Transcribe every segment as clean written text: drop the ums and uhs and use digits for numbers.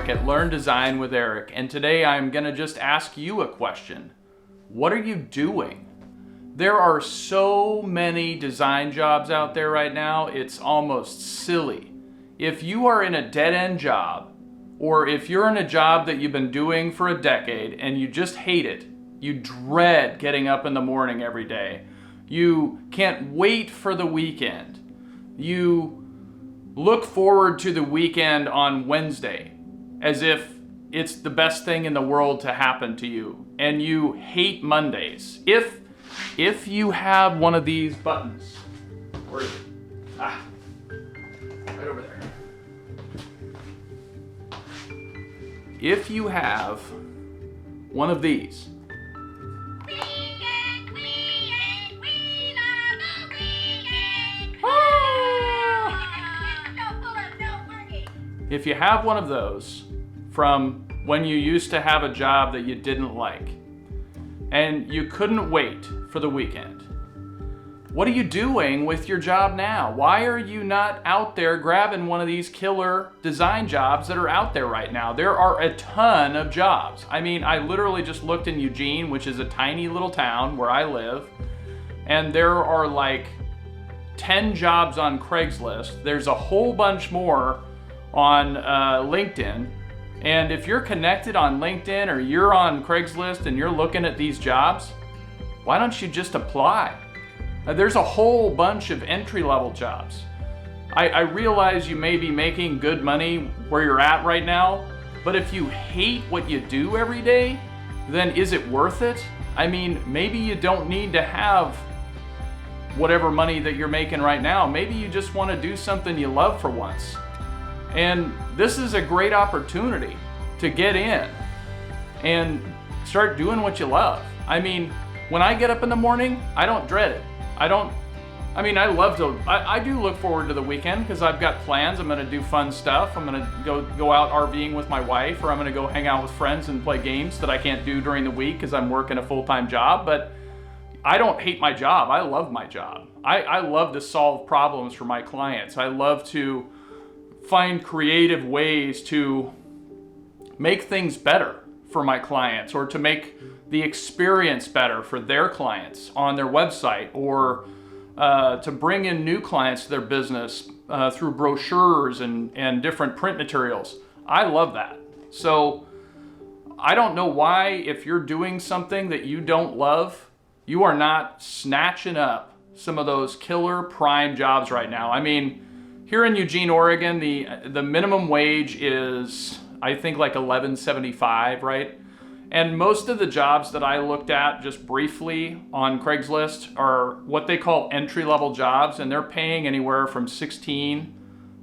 Eric at Learn Design with Eric, and today I'm gonna just ask you a question. What are you doing? There are so many design jobs out there right now, it's almost silly. If you are in a dead-end job, or if you're in a job that you've been doing for a decade and you just hate it, you dread getting up in the morning every day, you can't wait for the weekend, you look forward to the weekend on Wednesday as if it's the best thing in the world to happen to you, and you hate Mondays. If you have one of these buttons, where is it? Right over there. If you have one of these, if you have one of those from when you used to have a job that you didn't like and you couldn't wait for the weekend, what are you doing with your job now? Why are you not out there grabbing one of these killer design jobs that are out there right now? There are a ton of jobs. I mean, I literally just looked in Eugene, which is a tiny little town where I live, and there are like 10 jobs on Craigslist. There's a whole bunch more on LinkedIn. And if you're connected on LinkedIn or you're on Craigslist and you're looking at these jobs, why don't you just apply? There's a whole bunch of entry-level jobs. I realize you may be making good money where you're at right now, but if you hate what you do every day, then is it worth it? I mean, maybe you don't need to have whatever money that you're making right now. Maybe you just want to do something you love for once. And this is a great opportunity to get in and start doing what you love. I mean, when I get up in the morning, I don't dread it. I do look forward to the weekend because I've got plans. I'm gonna do fun stuff. I'm gonna go out RVing with my wife, or I'm gonna go hang out with friends and play games that I can't do during the week because I'm working a full-time job. But I don't hate my job. I love my job. I love to solve problems for my clients. I love to find creative ways to make things better for my clients, or to make the experience better for their clients on their website, or to bring in new clients to their business through brochures and different print materials. I love that. So I don't know why, if you're doing something that you don't love, you are not snatching up some of those killer prime jobs right now. I mean, here in Eugene, Oregon, the minimum wage is, I think, like $11.75, right? And most of the jobs that I looked at just briefly on Craigslist are what they call entry-level jobs, and they're paying anywhere from $16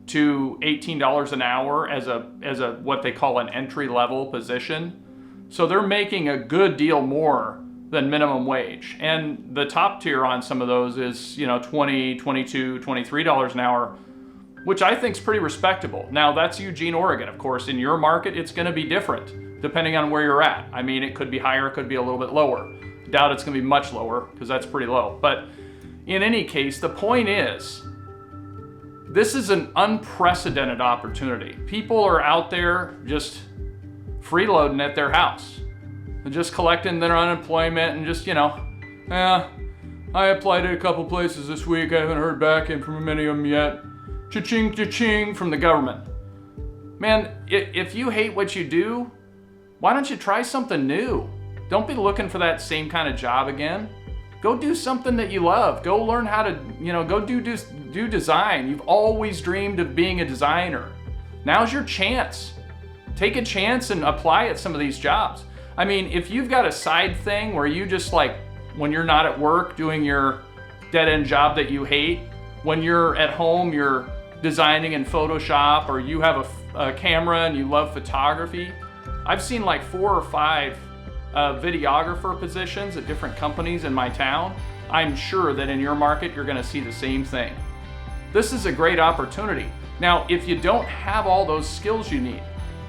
to $18 an hour as a what they call an entry-level position. So they're making a good deal more than minimum wage. And the top tier on some of those is, $20, $22, $23 an hour, which I think is pretty respectable. Now, that's Eugene, Oregon. Of course, in your market, it's gonna be different depending on where you're at. I mean, it could be higher, it could be a little bit lower. Doubt it's gonna be much lower, because that's pretty low. But in any case, the point is, this is an unprecedented opportunity. People are out there just freeloading at their house, and just collecting their unemployment, and just, I applied at a couple places this week, I haven't heard back from many of them yet. Cha-ching, cha-ching from the government. Man, if you hate what you do, why don't you try something new? Don't be looking for that same kind of job again. Go do something that you love. Go learn how to, go do design. You've always dreamed of being a designer. Now's your chance. Take a chance and apply at some of these jobs. I mean, if you've got a side thing where you just, like, when you're not at work doing your dead-end job that you hate, when you're at home, you're designing in Photoshop, or you have a camera and you love photography. I've seen like 4 or 5 videographer positions at different companies in my town. I'm sure that in your market, you're gonna see the same thing. This is a great opportunity. Now, if you don't have all those skills you need,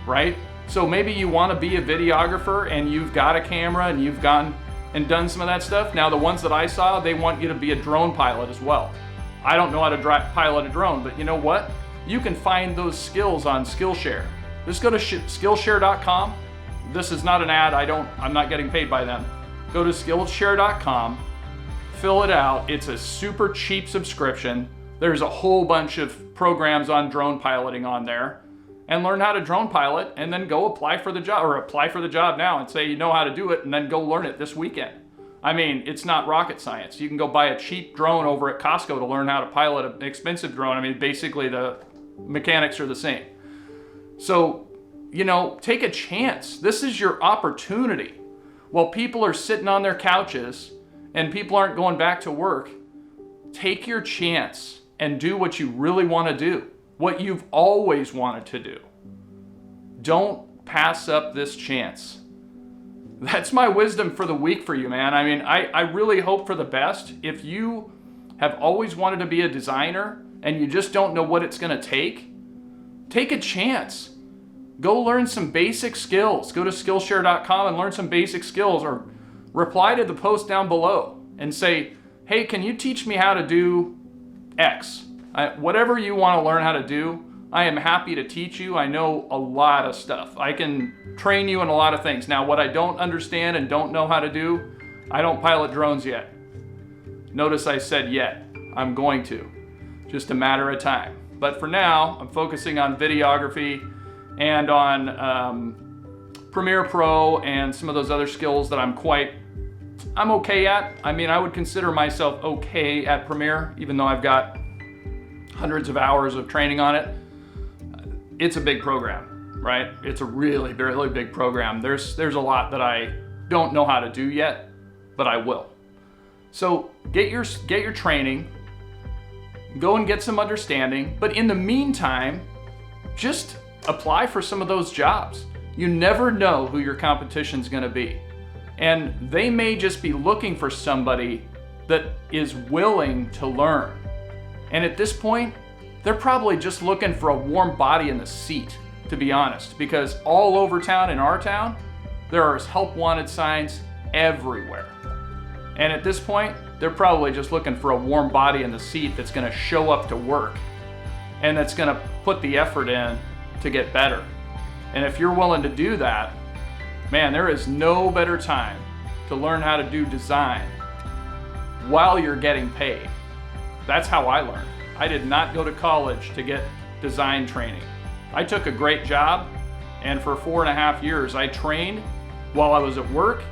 right? So maybe you wanna be a videographer and you've got a camera and you've gone and done some of that stuff. Now, the ones that I saw, they want you to be a drone pilot as well. I don't know how to pilot a drone, but you know what? You can find those skills on Skillshare. Just go to Skillshare.com. This is not an ad. I'm not getting paid by them. Go to Skillshare.com, fill it out. It's a super cheap subscription. There's a whole bunch of programs on drone piloting on there, and learn how to drone pilot, and then go apply for the job, or apply for the job now and say you know how to do it, and then go learn it this weekend. I mean, it's not rocket science. You can go buy a cheap drone over at Costco to learn how to pilot an expensive drone. I mean, basically the mechanics are the same. So, take a chance. This is your opportunity. While people are sitting on their couches and people aren't going back to work, take your chance and do what you really want to do, what you've always wanted to do. Don't pass up this chance. That's my wisdom for the week for you, man. I mean, I really hope for the best. If you have always wanted to be a designer and you just don't know what it's going to take a chance. Go learn some basic skills. Go to Skillshare.com and learn some basic skills, or reply to the post down below and say, hey, can you teach me how to do X? Whatever you want to learn how to do, I am happy to teach you. I know a lot of stuff. I can train you in a lot of things. Now, what I don't understand and don't know how to do, I don't pilot drones yet. Notice I said yet. I'm going to. Just a matter of time. But for now, I'm focusing on videography and on Premiere Pro and some of those other skills that I'm okay at. I mean, I would consider myself okay at Premiere, even though I've got hundreds of hours of training on it. It's a big program, right? It's a really, really big program. There's a lot that I don't know how to do yet, but I will. So get your training, go and get some understanding, but in the meantime, just apply for some of those jobs. You never know who your competition's gonna be. And they may just be looking for somebody that is willing to learn. And at this point, they're probably just looking for a warm body in the seat, to be honest, because all over town, in our town, there are help wanted signs everywhere. And at this point, they're probably just looking for a warm body in the seat that's gonna show up to work and that's gonna put the effort in to get better. And if you're willing to do that, man, there is no better time to learn how to do design while you're getting paid. That's how I learned. I did not go to college to get design training. I took a great job, and for 4.5 years, I trained while I was at work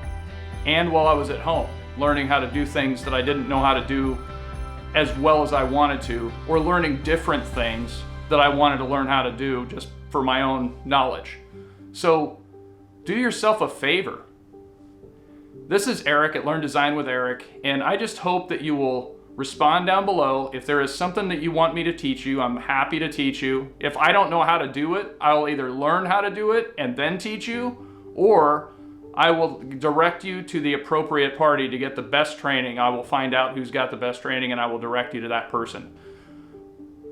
and while I was at home, learning how to do things that I didn't know how to do as well as I wanted to, or learning different things that I wanted to learn how to do just for my own knowledge. So do yourself a favor. This is Eric at Learn Design with Eric, and I just hope that you will respond down below. If there is something that you want me to teach you, I'm happy to teach you. If I don't know how to do it, I'll either learn how to do it and then teach you, or I will direct you to the appropriate party to get the best training. I will find out who's got the best training and I will direct you to that person.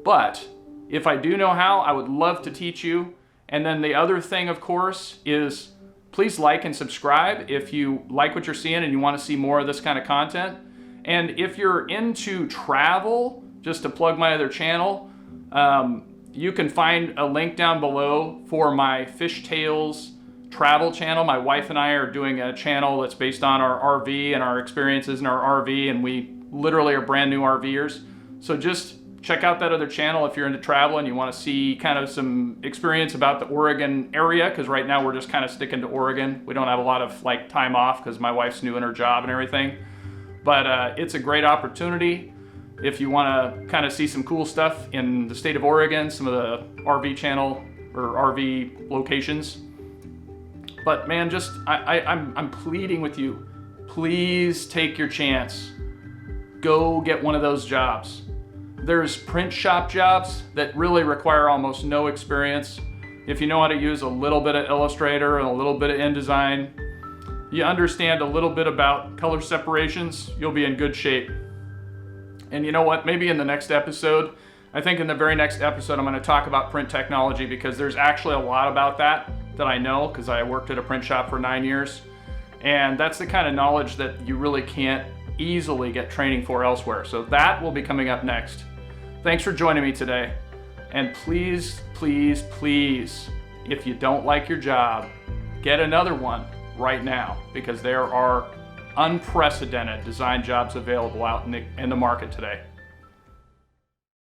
But if I do know how, I would love to teach you. And then the other thing, of course, is please like and subscribe if you like what you're seeing and you want to see more of this kind of content. And if you're into travel, just to plug my other channel, you can find a link down below for my Fishtails travel channel. My wife and I are doing a channel that's based on our RV and our experiences in our RV, and we literally are brand new RVers. So just check out that other channel if you're into travel and you want to see kind of some experience about the Oregon area, because right now we're just kind of sticking to Oregon. We don't have a lot of like time off because my wife's new in her job and everything. But it's a great opportunity if you want to kind of see some cool stuff in the state of Oregon, some of the RV channel or RV locations. But man, just I'm pleading with you, please take your chance. Go get one of those jobs. There's print shop jobs that really require almost no experience. If you know how to use a little bit of Illustrator and a little bit of InDesign, you understand a little bit about color separations, you'll be in good shape. And you know what, maybe in the next episode, I think in the very next episode, I'm going to talk about print technology, because there's actually a lot about that I know, because I worked at a print shop for 9 years. And that's the kind of knowledge that you really can't easily get training for elsewhere. So that will be coming up next. Thanks for joining me today. And please, please, please if you don't like your job, get another one right now, because there are unprecedented design jobs available out in the market today.